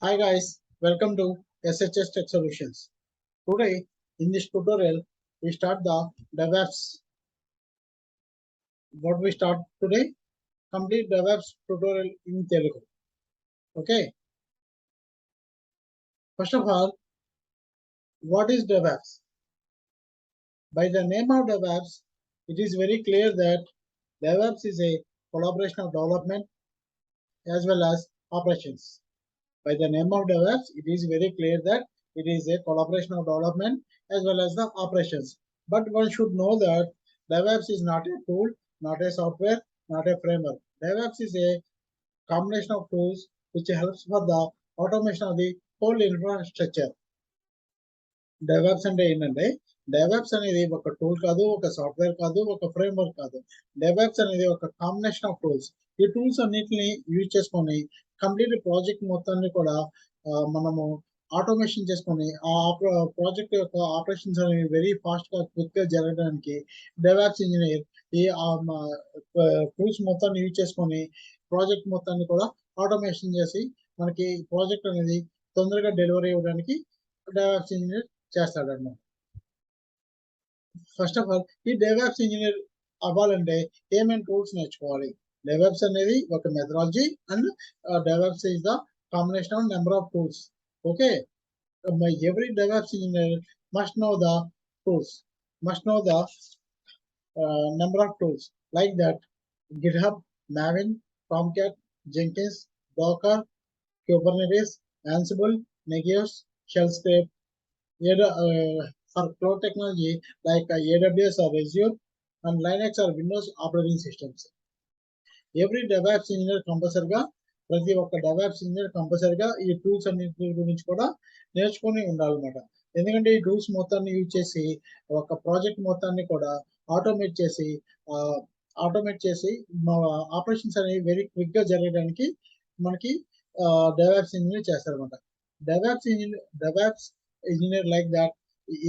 Hi guys, welcome to SHS Tech Solutions. Today in this tutorial we start the DevOps. What we start today? Complete DevOps tutorial in Telugu. Okay. First of all, what is DevOps? By the name of DevOps, it is very clear that DevOps is a collaboration of development as well as operations. By the name of DevOps, it is very clear that it is a collaboration of development as well as the operations. But one should know that DevOps is not a tool, not a software, not a framework. DevOps is a combination of tools which helps for the automation of the whole infrastructure. DevOps అంటే ఏంటంటే DevOps అనేది ఒక tool కాదు, ఒక software కాదు, ఒక framework కాదు. DevOps అనేది ఒక కాంబినేషన్ ఆఫ్ టూల్స్. ఈ టూల్స్ అన్నిటిని యూజ్ చేసుకొని కంప్లీట్ ప్రాజెక్ట్ మొత్తాన్ని కూడా మనము ఆటోమేషన్ చేసుకొని ఆ ప్రాజెక్ట్ యొక్క ఆపరేషన్స్ అనేవి వెరీ ఫాస్ట్ గా క్విక్ గా జరగడానికి DevOps ఇంజనీర్ ఈ టూల్స్ మొత్తాన్ని యూజ్ చేసుకొని ప్రాజెక్ట్ మొత్తాన్ని కూడా ఆటోమేషన్ చేసి మనకి ప్రాజెక్ట్ అనేది తొందరగా డెలివరీ ఇవ్వడానికి DevOps ఇంజనీర్ చేస్తాడన్నమాట. ఫస్ట్ ఆఫ్ ఆల్ ఈ డెవాప్స్ ఇంజనీర్ అవ్వాలంటే ఏమేమి టూల్స్ నేర్చుకోవాలి? డెవాప్స్ అనేది ఒక methodology and DevOps is the combination of number of tools. Okay, every DevOps engineer must know the tools, must know the number of tools like that: GitHub, Maven, Tomcat, Jenkins, Docker, Kubernetes, Ansible, Negeos, Shell script. For cloud technology like AWS or Azure and Linux or Windows operating systems. Every DevOps engineer కంపల్సరిగా ప్రతి ఒక్క DevOps engineer కంపల్సరిగా ఈ tools అన్నింటి గురించి కూడా నేర్చుకొని ఉండాలన్నమాట. ఎందుకంటే ఈ టూల్స్ మొత్తాన్ని యూజ్ చేసి ఒక ప్రాజెక్ట్ మొత్తాన్ని కూడా ఆటోమేట్ చేసి ఆపరేషన్స్ అనేవి వెరీ క్విక్ గా జరగడానికి మనకి DevOps ఇంజనీర్ చేస్తారన్నమాట. DevOps engineer like that,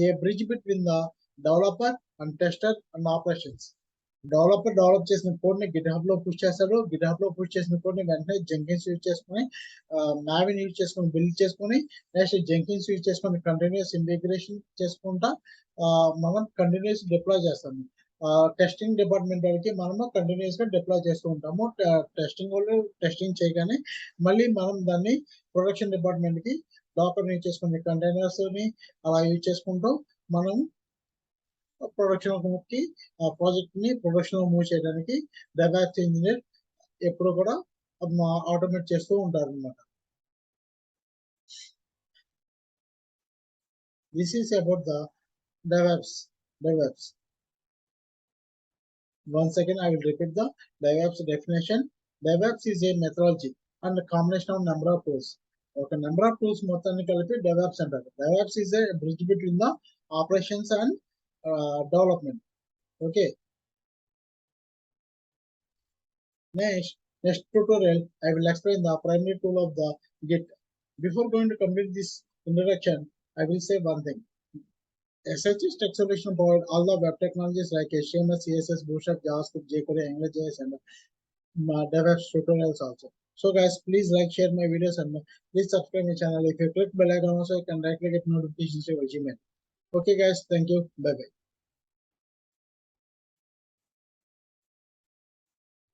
a bridge between the developer and tester and operations. Developer develop చేసిన కోడ్ ని గిట్హబ్ లో పుష్ చేస్తాడు. గిట్హబ్ లో పుష్ చేసిన కోడ్ ని వెంటనే జెంకిన్స్ యూజ్ చేసుకుని మావిన్ యూజ్ చేసుకుని బిల్డ్ చేసుకుని నెక్స్ట్ జెంకిన్స్ యూజ్ చేసుకుని కంటిన్యూస్ ఇంటిగ్రేషన్ చేసుకుంటా మనం కంటిన్యూస్ డిప్లాయ్ చేస్తాము. టెస్టింగ్ డిపార్ట్మెంట్ వాళ్ళకి మనము కంటిన్యూస్ గా డిప్లాయ్ చేస్తూ ఉంటాము. టెస్టింగ్ వాళ్ళు టెస్టింగ్ చేయగానే మళ్ళీ మనం దాన్ని ప్రొడక్షన్ డిపార్ట్మెంట్ కి డాకర్ యూజ్ చేసుకుని కంటైనర్స్ ని అలా యూజ్ చేసుకుంటూ మనం ప్రొడక్షన్ కి ప్రాజెక్ట్ ని ప్రొడక్షన్ మూవ్ చేయడానికి DevOps ఇంజనీర్ ఎప్పుడు కూడా ఆటోమేట్ చేస్తూ ఉంటారు అన్నమాట. This is about the DevOps. Once again, I will repeat the DevOps definition. DevOps is a methodology and a combination of number of tools. ఒక number of tools మొత్తాన్ని కలిపి DevOps అంటారు. DevOps is a bridge between the operations and development. Okay. Next tutorial, I will explain the primary tool of the Git. Before going to complete this introduction, I will say one thing. SHS Tech Solution provide all the web technologies like HTML, CSS, Bootstrap, JavaScript, jQuery, AngularJS, and DevOps tutorials also. So guys, please like, share my videos, and please subscribe my channel. If you click bell icon also, you can directly get notifications to your Gmail. Okay guys, thank you. Bye bye.